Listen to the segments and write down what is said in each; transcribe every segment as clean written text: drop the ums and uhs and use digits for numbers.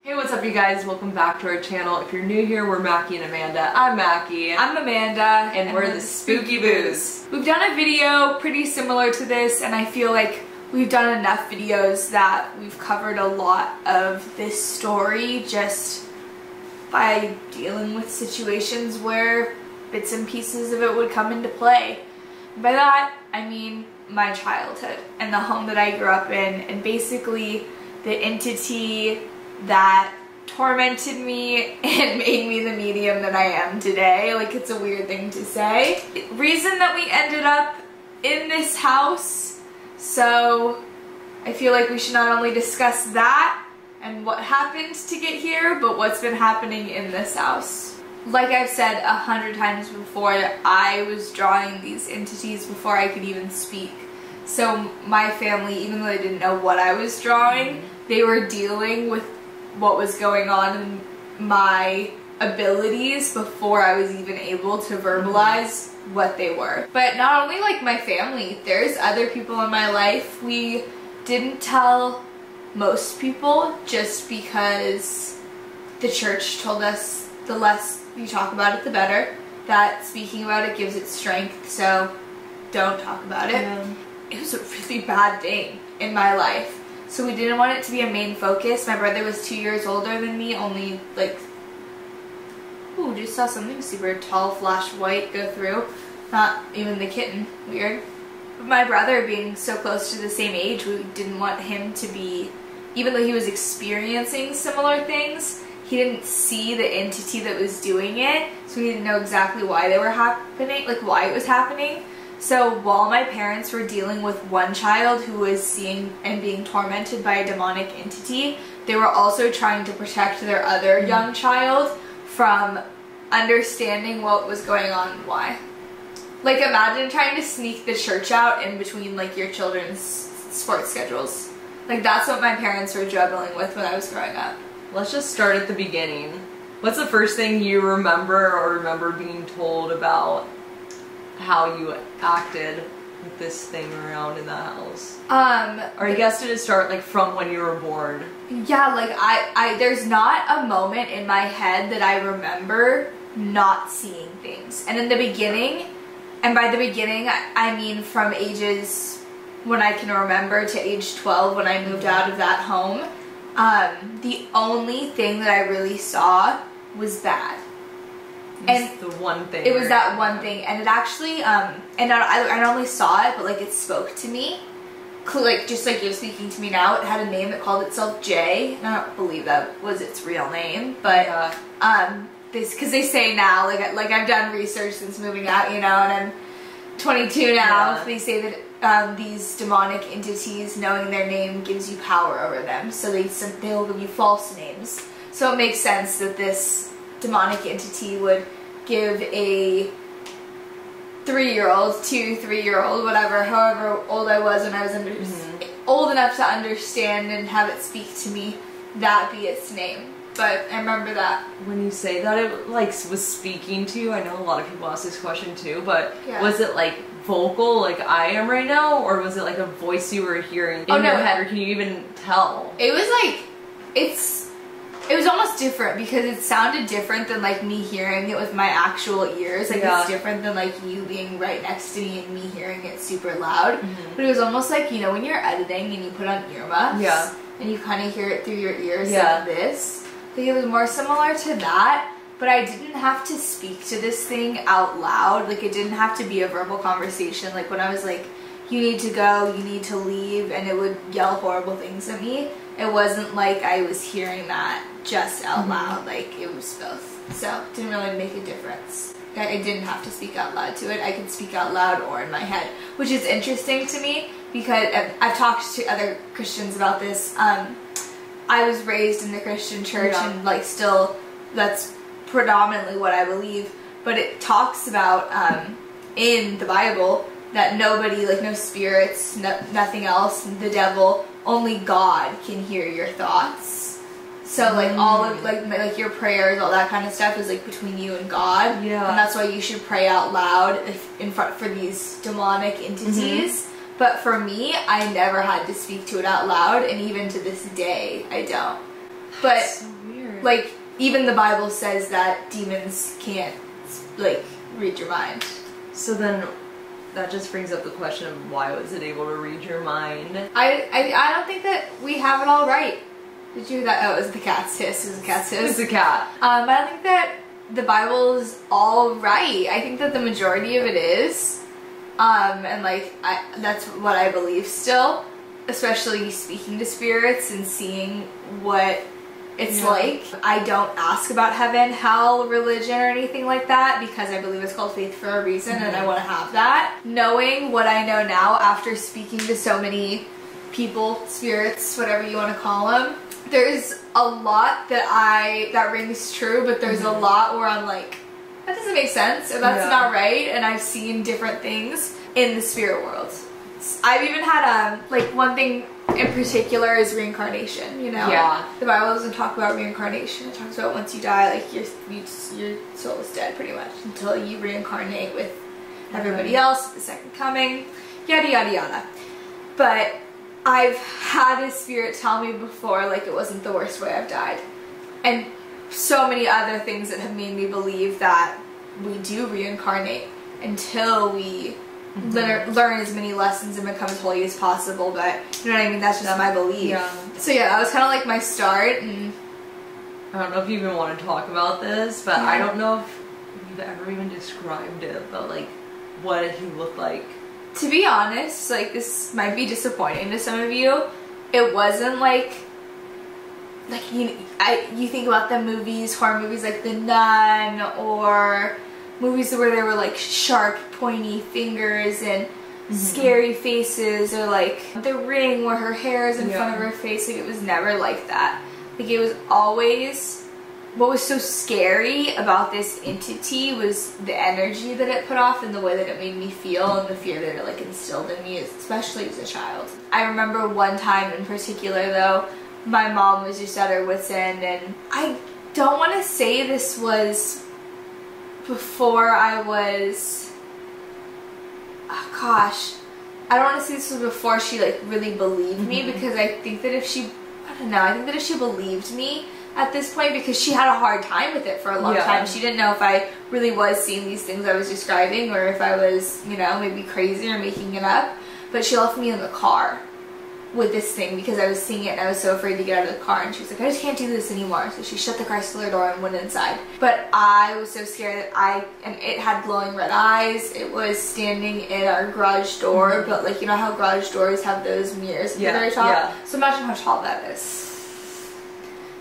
Hey, what's up you guys? Welcome back to our channel. If you're new here, we're Mackie and Amanda. I'm Mackie. I'm Amanda. And we're the Spooky Boos. We've done a video pretty similar to this, and I feel like we've done enough videos that we've covered a lot of this story just by dealing with situations where bits and pieces of it would come into play. And by that, I mean my childhood and the home that I grew up in, and basically the entity that tormented me and made me the medium that I am today. Like, it's a weird thing to say. Reason that we ended up in this house, so I feel like we should not only discuss that and what happened to get here, but what's been happening in this house. Like I've said 100 times before, I was drawing these entities before I could even speak. So my family, even though they didn't know what I was drawing, they were dealing with what was going on in my abilities before I was even able to verbalize what they were. But not only like my family, there's other people in my life. We didn't tell most people just because the church told us the less you talk about it, the better. That speaking about it gives it strength, so don't talk about it. Yeah. It was a really bad thing in my life. So we didn't want it to be a main focus. My brother was 2 years older than me, only like, ooh, just saw something super tall flash white go through. Not even the kitten, weird. But my brother being so close to the same age, we didn't want him to be, even though he was experiencing similar things, he didn't see the entity that was doing it, so he didn't know exactly why they were happening, like why it was happening. So while my parents were dealing with one child who was seeing and being tormented by a demonic entity, they were also trying to protect their other young child from understanding what was going on and why. Like, imagine trying to sneak the church out in between like your children's sports schedules. Like, that's what my parents were juggling with when I was growing up. Let's just start at the beginning. What's the first thing you remember being told about how you acted with this thing around in the house? Or I guess did it start like from when you were born? Yeah, like I there's not a moment in my head that I remember not seeing things. And in the beginning, and by the beginning I mean from ages when I can remember to age 12 when I moved out of that home, the only thing that I really saw was bad. And the one thing. It was that one thing, and it actually, and I not only saw it, but like it spoke to me, like just like you're speaking to me now. It had a name. It called itself Jay. And I don't believe that was its real name, but because they say now, like I've done research since moving out, you know, and I'm 22 now. Yeah. They say that these demonic entities, knowing their name gives you power over them, so they'll give you false names. So it makes sense that this demonic entity would give a 3-year-old, 3-year-old, whatever, however old I was when I was old enough to understand and have it speak to me, that be its name. But I remember that. When you say that it like was speaking to you, I know a lot of people ask this question too, but yeah. Was it like vocal like I am right now, or was it like a voice you were hearing in your head, or can you even tell? It was like, it was almost different because it sounded different than like me hearing it with my actual ears. Like it's different than like you being right next to me and me hearing it super loud. But it was almost like, you know, when you're editing and you put on earmuffs and you kind of hear it through your ears like this. I think it was more similar to that, but I didn't have to speak to this thing out loud. Like, it didn't have to be a verbal conversation. Like when I was like, you need to go, you need to leave, and it would yell horrible things at me. It wasn't like I was hearing that just out loud, like it was both. So it didn't really make a difference. I didn't have to speak out loud to it. I could speak out loud or in my head, which is interesting to me because I've talked to other Christians about this. I was raised in the Christian church and like still that's predominantly what I believe, but it talks about in the Bible that nobody, like no spirits, nothing else, the devil, only God can hear your thoughts. So like all of like your prayers, all that kind of stuff is like between you and God. Yeah. And that's why you should pray out loud in front for these demonic entities. But for me, I never had to speak to it out loud, and even to this day, I don't. But so weird. like even the Bible says that demons can't like read your mind. So then that just brings up the question of why was it able to read your mind? I don't think that we have it all right. Did you hear that? Oh, it was the cat's hiss. It was the cat's hiss. It's a cat. I don't think that the Bible is all right. I think that the majority of it is. And like, that's what I believe still. Especially speaking to spirits and seeing what it's like. I don't ask about heaven, hell, religion, or anything like that because I believe it's called faith for a reason and I want to have that. Knowing what I know now after speaking to so many people, spirits, whatever you want to call them, there's a lot that rings true, but there's a lot where I'm like, that doesn't make sense, or that's not right, and I've seen different things in the spirit world. I've even had like one thing in particular is reincarnation, you know? Yeah. The Bible doesn't talk about reincarnation. It talks about once you die, like your soul is dead pretty much until you reincarnate with everybody else, the second coming, yada yada yada. But I've had a spirit tell me before like it wasn't the worst way I've died. And so many other things that have made me believe that we do reincarnate until we learn as many lessons and become as holy as possible. But you know what I mean, that's just my belief. So yeah, that was kind of like my start. And I don't know if you even want to talk about this, but I don't know if you've ever even described it, but like what did he look like? To be honest, like this might be disappointing to some of you. It wasn't like you think about the movies, horror movies like The Nun, or movies where there were like sharp, pointy fingers and scary faces, or like The Ring where her hair is in front of her face. Like it was never like that. Like it was always, what was so scary about this entity was the energy that it put off and the way that it made me feel and the fear that it like instilled in me, especially as a child. I remember one time in particular though, my mom was just at her wit's end, and I don't want to say this was before I was, oh gosh, I don't want to say this was before she like really believed me, because I think that if she, I don't know, I think that if she believed me at this point, because she had a hard time with it for a long time. She didn't know if I really was seeing these things I was describing or if I was, you know, maybe crazy or making it up. But she left me in the car with this thing because I was seeing it and I was so afraid to get out of the car, and she was like, I just can't do this anymore. So she shut the Chrysler door and went inside. But I was so scared that and it had glowing red eyes. It was standing in our garage door, but like, you know how garage doors have those mirrors at the very top? So imagine how tall that is.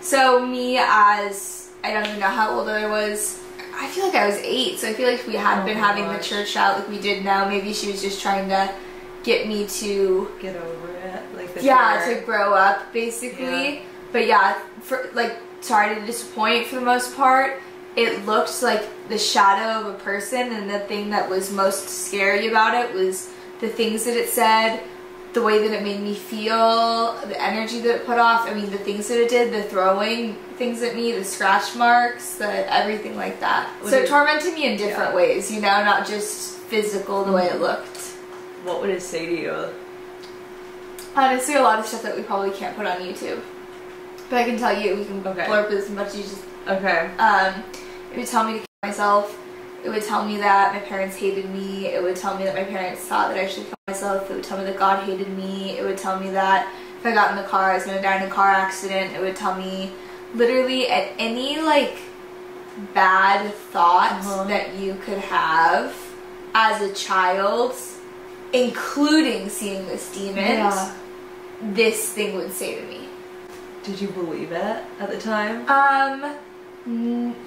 So me, as I don't even know how old I was, I feel like I was 8, so I feel like if we had been having the church out like we did now, maybe she was just trying to get me to get over it, like the to grow up basically. But yeah, for like, sorry to disappoint, for the most part it looked like the shadow of a person, and the thing that was most scary about it was the things that it said, the way that it made me feel, the energy that it put off. I mean, the things that it did, the throwing things at me, the scratch marks, the everything like that. So it tormented me in different ways, you know, not just physical the way it looked. What would it say to you? Honestly, a lot of stuff that we probably can't put on YouTube. But I can tell you, we can blurb as much as you just... It would tell me to kill myself. It would tell me that my parents hated me. It would tell me that my parents thought that I should kill myself. It would tell me that God hated me. It would tell me that if I got in the car, I was going to die in a car accident. It would tell me literally at any like bad thought that you could have as a child, including seeing this demon, this thing would say to me. Did you believe it at the time?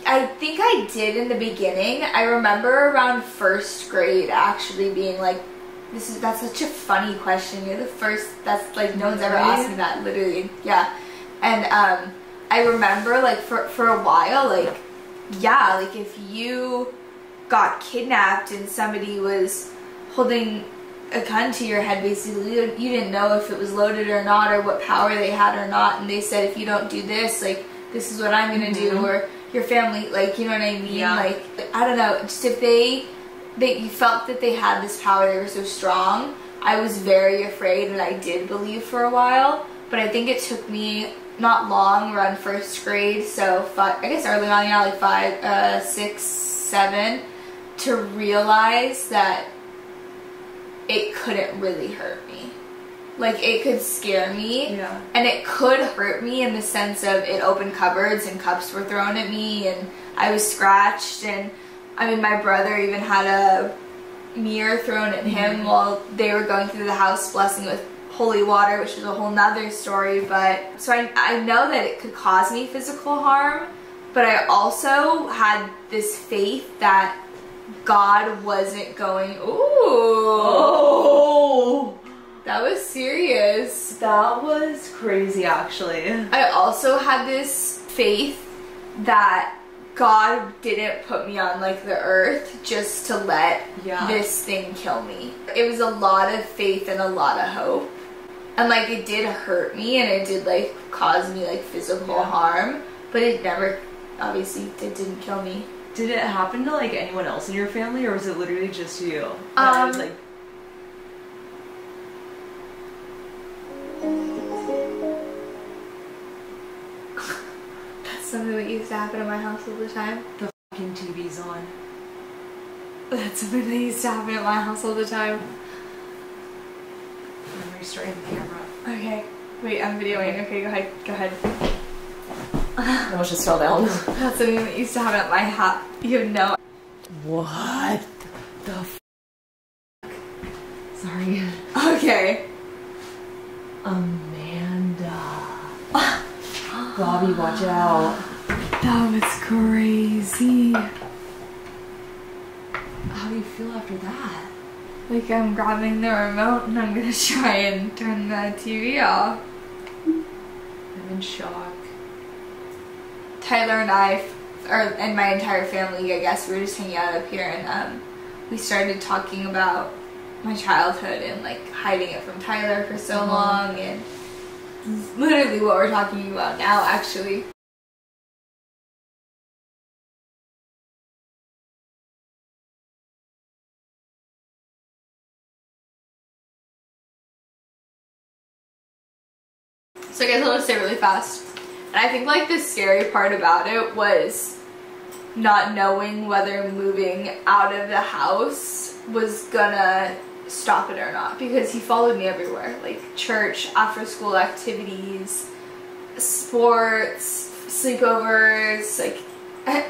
I think I did in the beginning. I remember around first grade actually being like, that's such a funny question. You're the first, that's like, no one's ever asked me that, literally. Yeah. And I remember like for a while, like, yeah, like if you got kidnapped and somebody was holding a gun to your head, basically, you didn't know if it was loaded or not, or what power they had or not, and they said, if you don't do this, like, this is what I'm gonna do, or your family, like, you know what I mean? Like, I don't know, just if you felt that they had this power, they were so strong, I was very afraid, and I did believe for a while, but I think it took me not long, around first grade, so I guess early on, yeah, like 5, 6, 7, to realize that it couldn't really hurt me. Like, it could scare me, yeah, and it could hurt me in the sense of it opened cupboards and cups were thrown at me, and I was scratched, and I mean, my brother even had a mirror thrown at him while they were going through the house blessing with holy water, which is a whole nother story. But so I know that it could cause me physical harm, but I also had this faith that God wasn't going, oh, that was serious. That was crazy, actually. I also had this faith that God didn't put me on like the earth just to let this thing kill me. It was a lot of faith and a lot of hope. And like, it did hurt me and it did like cause me like physical harm, but it never, obviously, it didn't kill me. Did it happen to like anyone else in your family, or was it literally just you? That was, like, that's something that used to happen in my house all the time. the fucking TV's on. That's something that used to happen at my house all the time. I'm restarting the camera. Okay. Wait, I'm videoing. Okay, go ahead. Go ahead. I almost just fell down. That's something that used to happen at my house. You have no... What the f***? Sorry. Okay. Amanda. Bobby, watch out. That was crazy. How do you feel after that? Like, I'm grabbing the remote and I'm gonna try and turn the TV off. I'm in shock. Tyler and and my entire family, I guess, we were just hanging out up here, and we started talking about my childhood and like hiding it from Tyler for so long, and literally what we're talking about now, actually. So I guess I'll just say really fast. And I think like the scary part about it was not knowing whether moving out of the house was gonna stop it or not, because he followed me everywhere, like church, after school activities, sports, sleepovers, like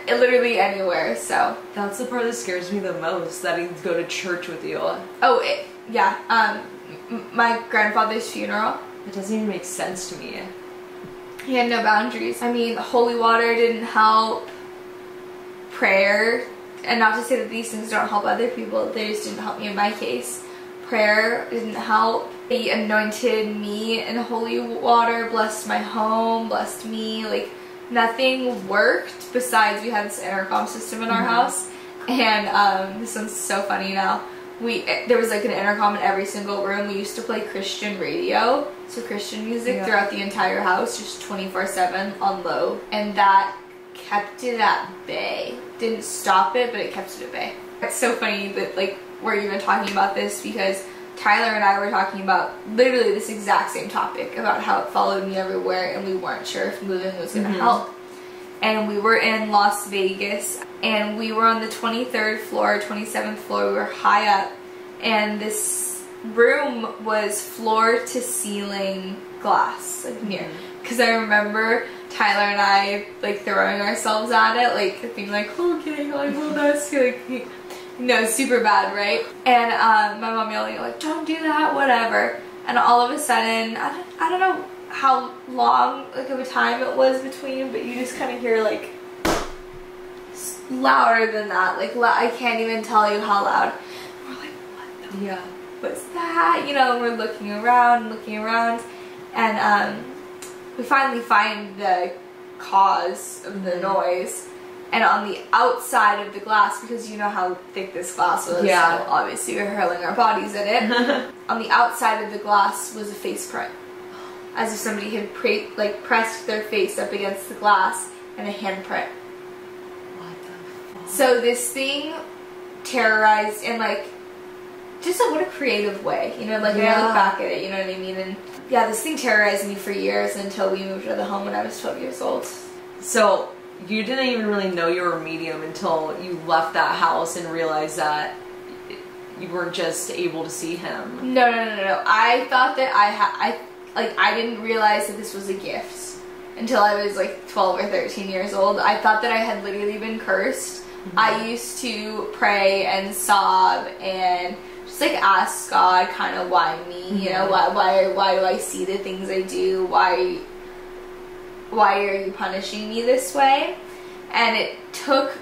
literally anywhere. So that's the part that scares me the most, that he'd go to church with you. Oh, yeah, my grandfather's funeral. It doesn't even make sense to me. He had no boundaries. I mean, holy water didn't help. Prayer, and not to say that these things don't help other people, they just didn't help me in my case. Prayer didn't help. He anointed me in holy water, blessed my home, blessed me. Like, nothing worked besides we had this intercom system in our house. And this one's so funny now. There was like an intercom in every single room. We used to play Christian radio, so Christian music throughout the entire house, just 24/7 on low, and that kept it at bay. Didn't stop it, but it kept it at bay. It's so funny that like we're even talking about this, because Tyler and I were talking about literally this exact same topic, about how it followed me everywhere and we weren't sure if moving was going to help. And we were in Las Vegas, and we were on the 23rd floor, 27th floor. We were high up, and this room was floor to ceiling glass, like mirror. Because I remember Tyler and I like throwing ourselves at it, like being like, okay, like, well, that's like, you know, super bad, right? And my mom yelling like, don't do that, whatever. And all of a sudden, I don't know how long like of a time it was between, but you just kind of hear like louder than that, like I can't even tell you how loud. And we're like, what the what's that? You know, and we're looking around, and we finally find the cause of the noise. And on the outside of the glass, because you know how thick this glass was, so obviously we're hurling our bodies at it. On the outside of the glass was a face print, as if somebody had pressed their face up against the glass, and a handprint. What the fuck? So this thing terrorized and like just what a creative way, you know, like Yeah. I look back at it, you know what I mean? And yeah, this thing terrorized me for years until we moved to the home when I was 12 years old. So you didn't even really know you were a medium until you left that house and realized that you weren't just able to see him. No. I thought that I didn't realize that this was a gift until I was like 12 or 13 years old. I thought that I had literally been cursed. Mm-hmm. I used to pray and sob and just like ask God kind of why me, you know, why do I see the things I do? Why are you punishing me this way? And it took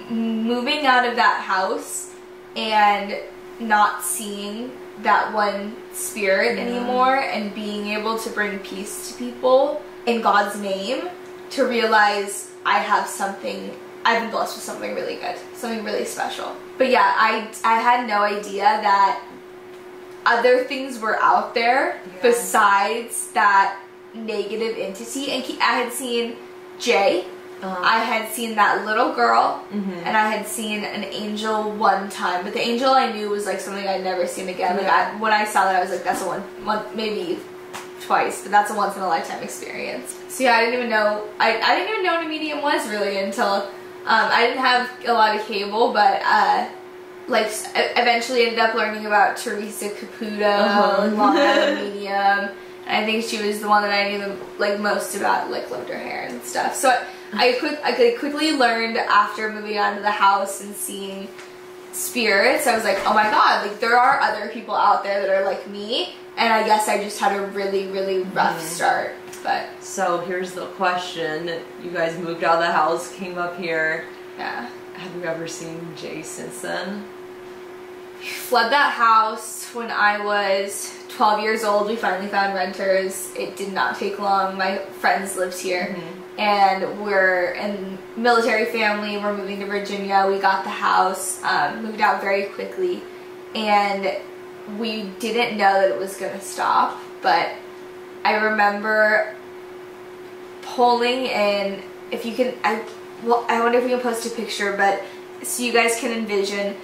moving out of that house and not seeing that one spirit anymore and being able to bring peace to people in God's name to realize I've been blessed with something really good, something really special. But yeah, I had no idea that other things were out there besides that negative entity. And I had seen Jay, I had seen that little girl, and I had seen an angel one time. But the angel I knew was like something I'd never seen again. Like when I saw that, I was like, that's a one maybe twice, but that's a once in a lifetime experience. So yeah, I didn't even know what a medium was really until I didn't have a lot of cable, but like eventually ended up learning about Teresa Caputo and Long Island Medium. And I think she was the one that I knew the most about, like loved her hair and stuff. So I quickly learned after moving out of the house and seeing spirits. I was like, oh my god, like there are other people out there that are like me. And I guess I just had a really, really rough start. But so here's the question: you guys moved out of the house, came up here. Yeah. Have you ever seen Jay since then? We fled that house when I was 12 years old. We finally found renters. It did not take long. My friends lived here. And we're in military family. We're moving to Virginia. We got the house, moved out very quickly. And we didn't know that it was going to stop. But I remember pulling in, if you can, I wonder if we can post a picture, but so you guys can envision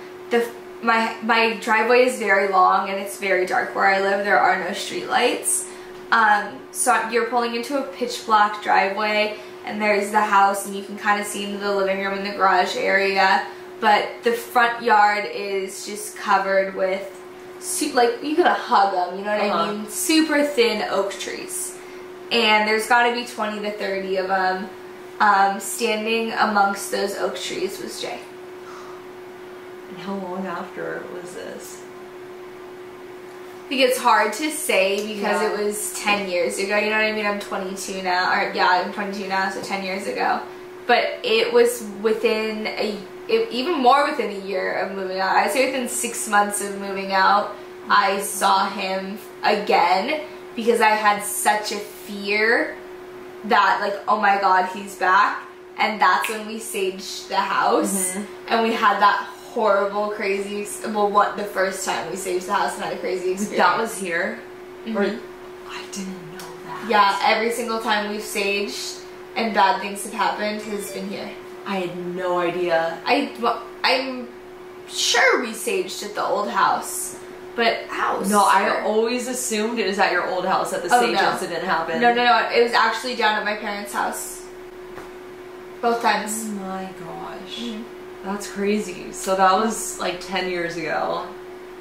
my driveway is very long and it's very dark where I live. There are no street lights. So you're pulling into a pitch black driveway and there's the house and you can kind of see into the living room and the garage area, but the front yard is just covered with like you could hug them, you know what I mean? Super thin oak trees. And there's got to be 20 to 30 of them. Standing amongst those oak trees was Jay. And how long after was this? I think it's hard to say because it was 10 years ago, you know what I mean? I'm 22 now, or yeah, I'm 22 now, so 10 years ago. But it was within even more within a year of moving out. I'd say within 6 months of moving out, I saw him again because I had such a fear that like, oh my god, he's back. And that's when we saged the house and we had that horrible crazy the first time we saged the house and had a crazy experience. That was here? Or I didn't know that. Yeah, every single time we've saged and bad things have happened has been here. I had no idea. I'm sure we saged at the old house. But house? No, I always assumed it was at your old house that the sage incident happened. No. It was actually down at my parents' house. Both times. Oh my gosh. That's crazy. So that was like 10 years ago.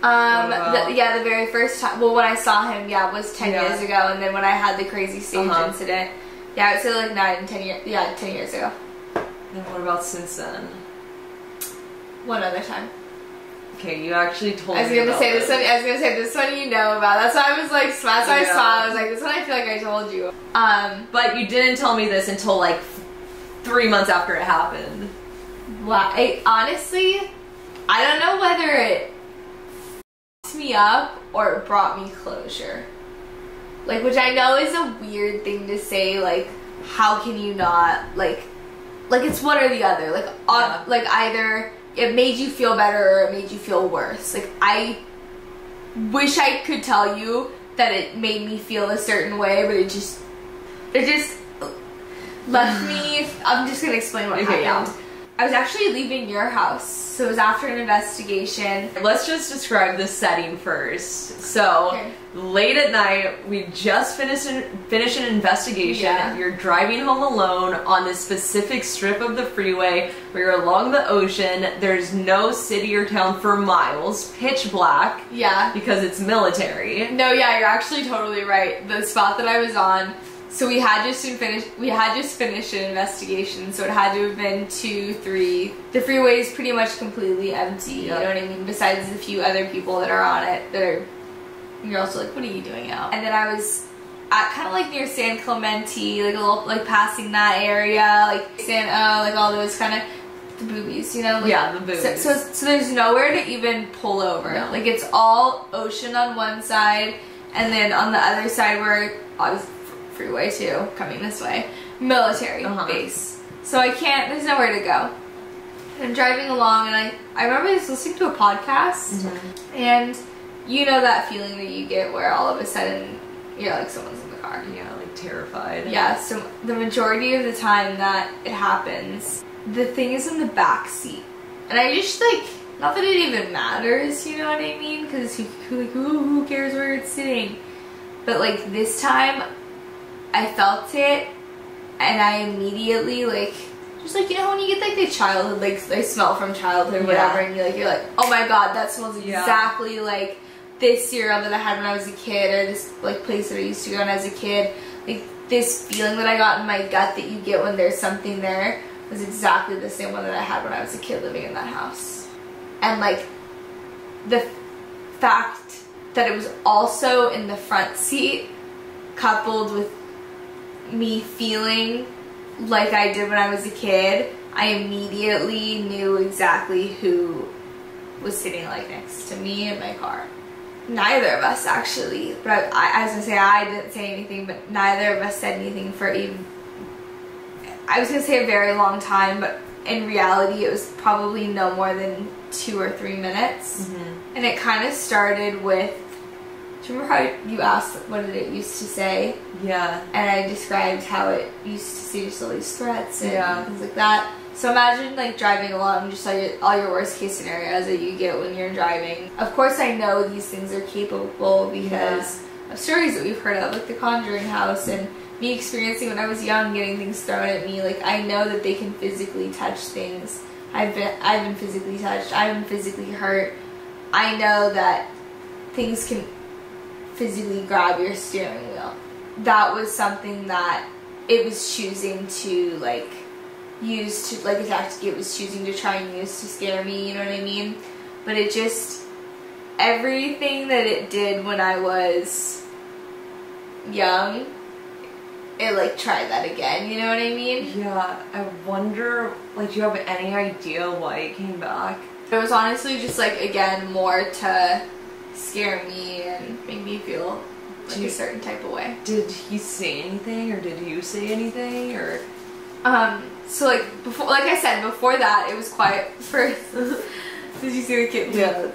The very first time, well, when I saw him, was 10 years ago. And then when I had the crazy stage incident, I would say like 10 years ago. And what about since then? One other time. Okay, you actually told me. I was gonna say this one you know about. That's why I was like, that's why I saw it. I was like, this one I feel like I told you. But you didn't tell me this until like 3 months after it happened. Well, honestly, I don't know whether it f***ed me up or it brought me closure. Like, which I know is a weird thing to say. Like, how can you not like it's one or the other. Like, like either it made you feel better or it made you feel worse. Like, I wish I could tell you that it made me feel a certain way, but it just left me. I'm just gonna explain what happened. I was actually leaving your house, so it was after an investigation. Let's just describe the setting first. So, okay. Late at night, we just finished an investigation. Yeah. You're driving home alone on this specific strip of the freeway where you're along the ocean. There's no city or town for miles. Pitch black. Yeah. Because it's military. No, yeah, you're actually totally right. The spot that I was on, so we had just finished an investigation, so it had to have been 2, 3. The freeway is pretty much completely empty, you know what I mean? Besides the few other people that are on it that are, you're also like, what are you doing out? And then I was at kind of like near San Clemente, like a little, like passing that area, like San like all those kind of, the boobies, you know? Like, yeah, the boobies. So there's nowhere to even pull over. No. Like it's all ocean on one side, and then on the other side where obviously freeway too, coming this way, military base. So I can't, there's nowhere to go. And I'm driving along, and I remember I was listening to a podcast, and you know that feeling that you get where all of a sudden you're like, someone's in the car. Yeah, like terrified. Yeah, so the majority of the time that it happens, the thing is in the back seat. And I just like, not that it even matters, you know what I mean? Because who cares where it's sitting? But like this time, I felt it, and I immediately like, just like, you know when you get like the childhood, like they smell from childhood or whatever, and you're like, oh my god, that smells exactly like this cereal that I had when I was a kid, or this like place that I used to go when I was a kid. Like this feeling that I got in my gut that you get when there's something there was exactly the same one that I had when I was a kid living in that house. And like the fact that it was also in the front seat, coupled with me feeling like I did when I was a kid, I immediately knew exactly who was sitting like next to me in my car. Neither of us actually, but I was gonna say I didn't say anything, but neither of us said anything for even, I was gonna say a very long time, but in reality it was probably no more than 2 or 3 minutes. And it kind of started with, do you remember how you asked what did it used to say? Yeah. And I described how it used to say just all these threats and things like that. So imagine like driving along, just all your worst case scenarios that you get when you're driving. Of course I know these things are capable because of stories that we've heard of, like the Conjuring house, and me experiencing when I was young getting things thrown at me. Like I know that they can physically touch things. I've been physically touched. I've been physically hurt. I know that things can physically grab your steering wheel. That was something that it was choosing to like use to like a tactic it was choosing to try and use to scare me, you know what I mean? But it just, everything that it did when I was young, it like tried that again, you know what I mean? Yeah, I wonder, like, do you have any idea why it came back? It was honestly just like, again, more to scare me and make me feel like a certain type of way. Did he say anything, or did you say anything, or? So like before, like I said, before that it was quiet first. Did you see the kitten? Yeah.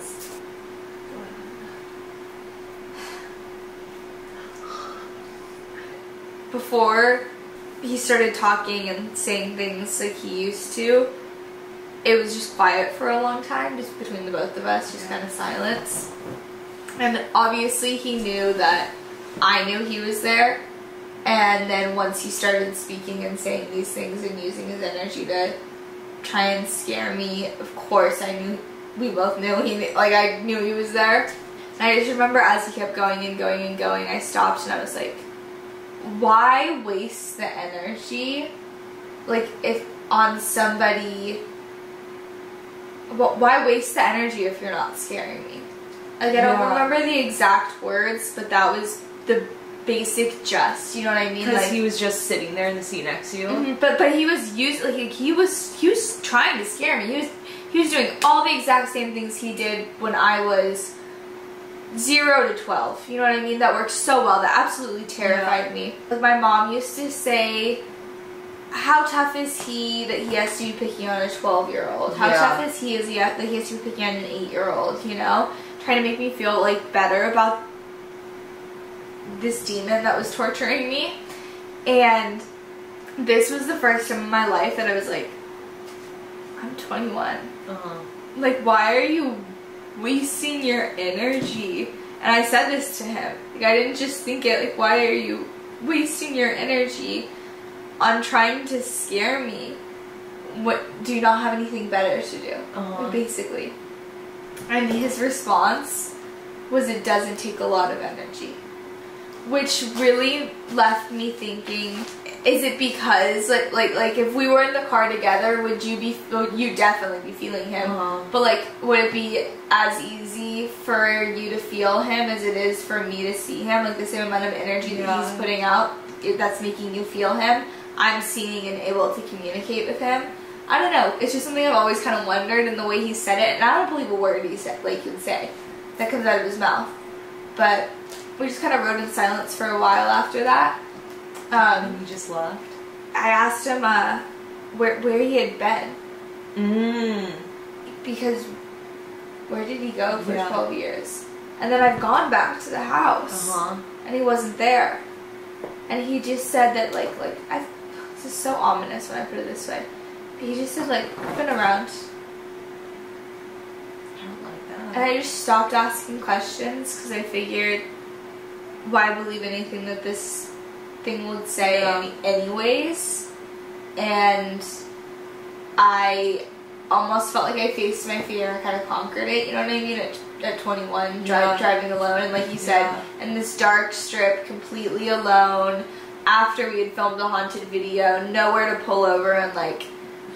Before he started talking and saying things like he used to, it was just quiet for a long time, just between the both of us, just kind of silence. And obviously he knew that I knew he was there. And then once he started speaking and saying these things and using his energy to try and scare me, of course I knew, we both knew, I knew he was there. And I just remember as he kept going and going and going, I stopped and I was like, why waste the energy, like, if on somebody, why waste the energy if you're not scaring me? Like, I don't remember the exact words, but that was the basic gist, you know what I mean? Because like, he was just sitting there in the seat next to you. But he was he was trying to scare me. He was doing all the exact same things he did when I was 0 to 12. You know what I mean? That worked so well. That absolutely terrified me. Like my mom used to say, how tough is he that he has to be picking on a 12-year-old? How tough is he that he has to be picking on an 8-year-old, you know? Trying to make me feel like better about this demon that was torturing me. And this was the first time in my life that I was like, I'm 21. Uh-huh. Like, why are you wasting your energy? And I said this to him. Like, I didn't just think it. Like, why are you wasting your energy on trying to scare me? What, do you not have anything better to do? Like, basically. And his response was, it doesn't take a lot of energy. Which really left me thinking, is it because, like if we were in the car together, would you'd definitely be feeling him, but like, would it be as easy for you to feel him as it is for me to see him? Like, the same amount of energy that he's putting out, that's making you feel him, I'm seeing and able to communicate with him. I don't know, it's just something I've always kind of wondered, and the way he said it, and I don't believe a word he said, like, he would say, that comes out of his mouth. But we just kind of rode in silence for a while after that. And he just left? I asked him where he had been. Because where did he go for 12 years? And then I've gone back to the house, and he wasn't there. And he just said that, this is so ominous when I put it this way. He just said, like, I've been around. I don't like that. And I just stopped asking questions because I figured, why believe anything that this thing would say anyways? And I almost felt like I faced my fear and kind of conquered it, you know what I mean? At 21, driving alone, and like you said, in this dark strip, completely alone, after we had filmed a haunted video, nowhere to pull over and like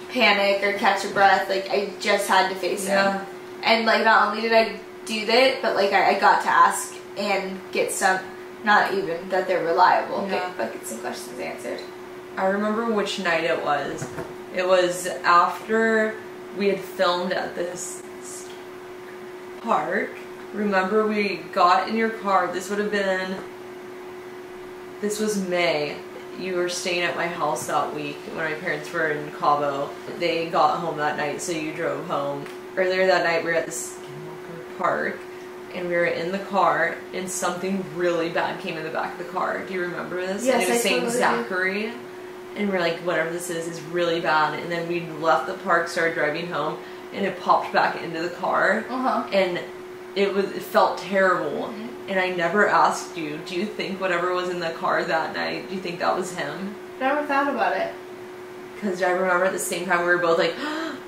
panic or catch a breath. Like, I just had to face him. And like, not only did I do that, but like I got to ask and get some, not even that they're reliable, but get some questions answered. I remember which night it was. It was after we had filmed at this park. Remember, we got in your car. This was May. You were staying at my house that week when my parents were in Cabo. They got home that night, so you drove home. Earlier that night, we were at this park, and we were in the car, and something really bad came in the back of the car. Do you remember this? Yes, and it was saying totally Zachary. And we're like, whatever this is really bad. And then we left the park, started driving home, and it popped back into the car. And it felt terrible. And I never asked you, do you think whatever was in the car that night, do you think that was him? Never thought about it. Because I remember at the same time we were both like,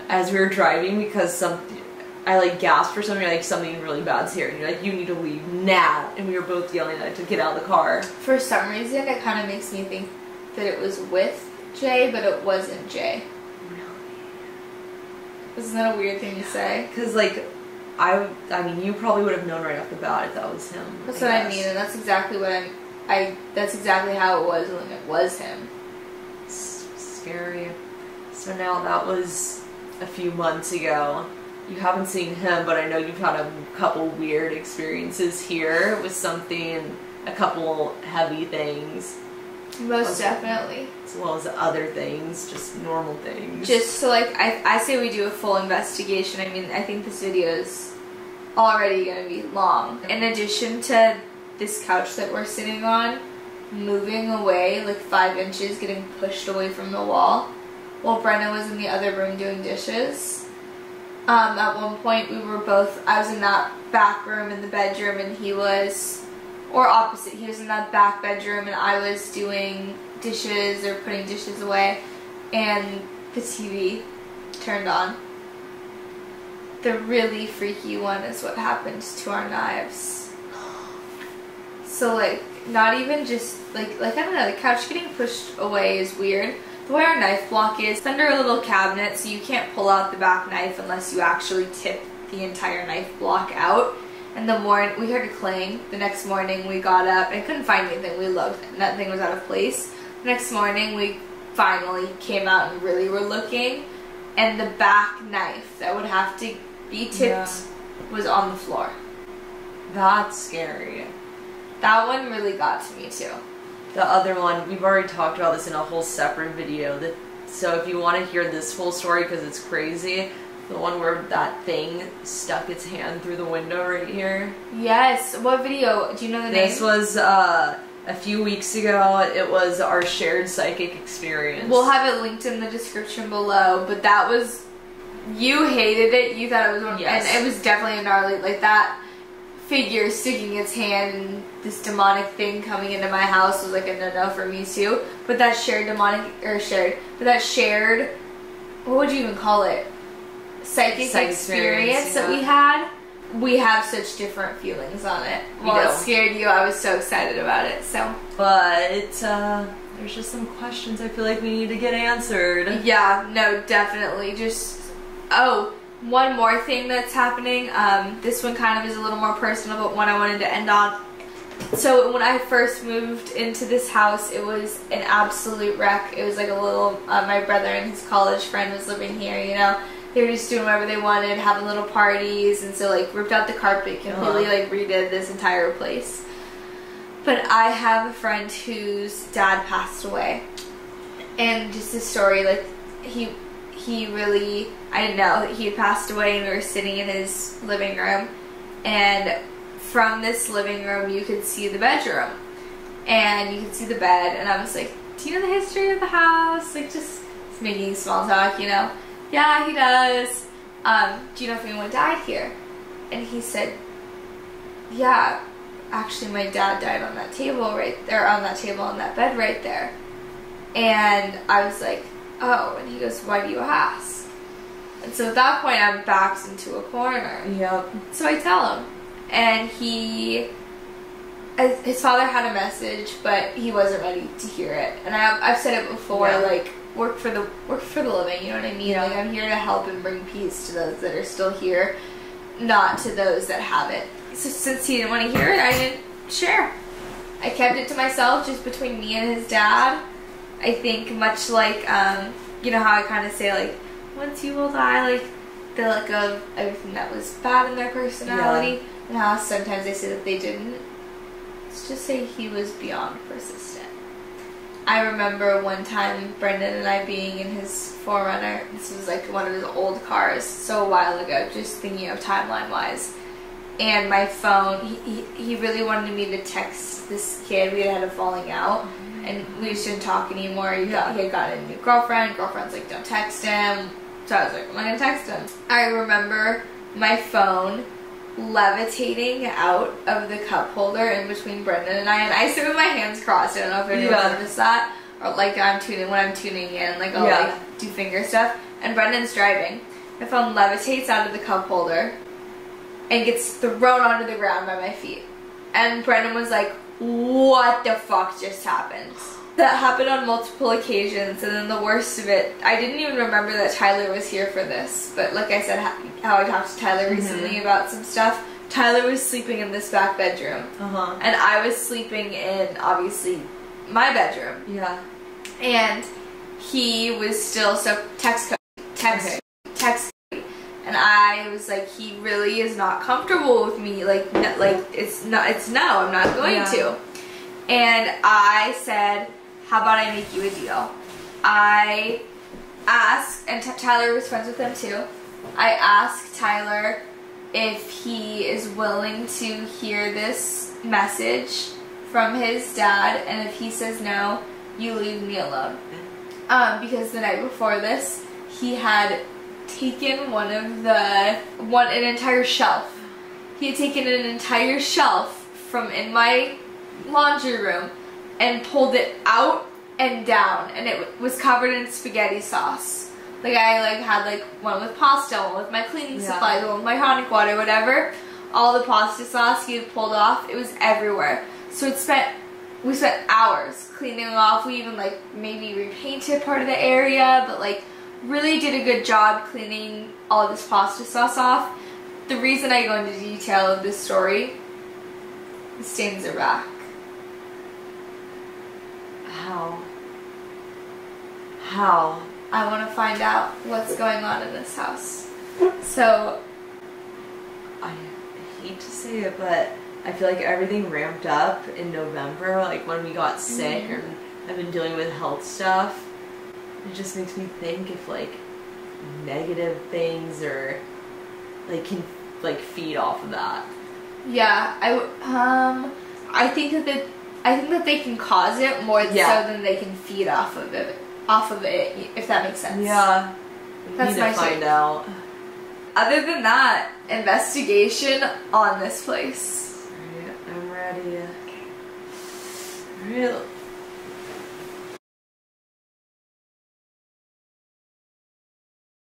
as we were driving, because I like gasped for something, like something really bad's here, and you're like, you need to leave now. And we were both yelling at it to get out of the car. For some reason, it kind of makes me think that it was with Jay, but it wasn't Jay. Really? Isn't that a weird thing to say? Because like, I mean, you probably would have known right off the bat if that was him. That's what I mean, and that's exactly what that's exactly how it was when it was him. It's scary. So now that was a few months ago. You haven't seen him, but I know you've had a couple weird experiences here with a couple heavy things. Most definitely. As well as other things, just normal things. Just so like, I say we do a full investigation. I mean, I think this video is already going to be long. In addition to this couch that we're sitting on, moving away like 5 inches, getting pushed away from the wall, while Brenna was in the other room doing dishes. At one point I was in that back room in the bedroom, and he was, or opposite, he was in that back bedroom and I was doing dishes or putting dishes away, and the TV turned on. The really freaky one is what happened to our knives. So like, not even just like I don't know, the couch getting pushed away is weird. The way our knife block is, it's under a little cabinet, so you can't pull out the back knife unless you actually tip the entire knife block out. And we heard a clang. The next morning we got up and couldn't find anything. We looked, nothing was out of place. The next morning we finally came out and really were looking, and the back knife that would have to be tipped was on the floor. That's scary. That one really got to me too. The other one, we've already talked about this in a whole separate video. So if you want to hear this full story, because it's crazy, the one where that thing stuck its hand through the window right here. Yes. What video? Do you know the name? This was a few weeks ago. It was our shared psychic experience. We'll have it linked in the description below, but that was You hated it. You thought it was one, yes. and it was definitely gnarly. Like that figure sticking its hand and this demonic thing coming into my house was like a no-no for me too. But that shared what would you even call it? Psychic experience that we have such different feelings on it. While it scared you, I was so excited about it. So, but there's just some questions I feel like we need to get answered. Yeah, no, definitely. Just one more thing that's happening. This one kind of is a little more personal, but one I wanted to end on. So when I first moved into this house, it was an absolute wreck. It was like a little, my brother and his college friend was living here, you know. They were just doing whatever they wanted, having little parties, and so like ripped out the carpet, completely like redid this entire place. But I have a friend whose dad passed away. And just this story, like he really, I didn't know he had passed away, and we were sitting in his living room, and from this living room you could see the bedroom and you could see the bed, and I was like, do you know the history of the house? Like just making small talk, you know. Yeah, he does. Do you know if anyone died here? And he said, yeah, actually my dad died on that table right there, on that table on that bed right there. And I was like, oh. And he goes, why do you ask? And so at that point I'm backed into a corner. Yep. So I tell him, and his father had a message, but he wasn't ready to hear it. And I've said it before, like, work for the living, you know what I mean? Yeah. Like, I'm here to help and bring peace to those that are still here, not to those that haven't. So since he didn't want to hear it, I didn't share. I kept it to myself, just between me and his dad. I think much like, you know how I kind of say, like, once you will die, like, they let go of everything that was bad in their personality. Yeah. And how sometimes they say that they didn't. Let's just say he was beyond persistent. I remember one time Brendan and I being in his 4Runner. This was like one of his old cars, so a while ago, just thinking of timeline-wise. And my phone, he really wanted me to text this kid. We had a falling out, and we just didn't talk anymore. He had gotten a new girlfriend. Girlfriend's like, don't text him. So I was like, I'm not going to text him. I remember my phone levitating out of the cup holder in between Brendan and I sit with my hands crossed. I don't know if anyone noticed that, or like when I'm tuning in, like I'll like do finger stuff, and Brendan's driving. My phone levitates out of the cup holder and gets thrown onto the ground by my feet, and Brendan was like, what the fuck just happened? That happened on multiple occasions, and then the worst of it, I didn't even remember that Tyler was here for this, but like I said, how I talked to Tyler recently about some stuff, Tyler was sleeping in this back bedroom, and I was sleeping in, obviously, my bedroom. Yeah. And he was still, so text, and I was like, he really is not comfortable with me, like it's no, I'm not going to. And I said, how about I make you a deal? I asked, and Tyler was friends with him too, I asked Tyler if he is willing to hear this message from his dad, and if he says no, you leave me alone. Because the night before this, he had taken an entire shelf. He had taken an entire shelf from in my laundry room and pulled it out and down, and it was covered in spaghetti sauce. Like I had one with pasta, one with my cleaning supplies, one with my tonic water, whatever. All the pasta sauce he had pulled off, it was everywhere. So we spent hours cleaning off. We even maybe repainted part of the area, but really did a good job cleaning all this pasta sauce off. The reason I go into detail of this story, the stains are back. How? I want to find out what's going on in this house. So, I hate to say it, but I feel like everything ramped up in November, when we got sick, or I've been dealing with health stuff. It just makes me think if negative things or can feed off of that. Yeah, I think that they can cause it more so than they can feed off of it, if that makes sense. Yeah. We need to find out. other than that, investigation on this place. Alright, I'm ready. Okay. Alright.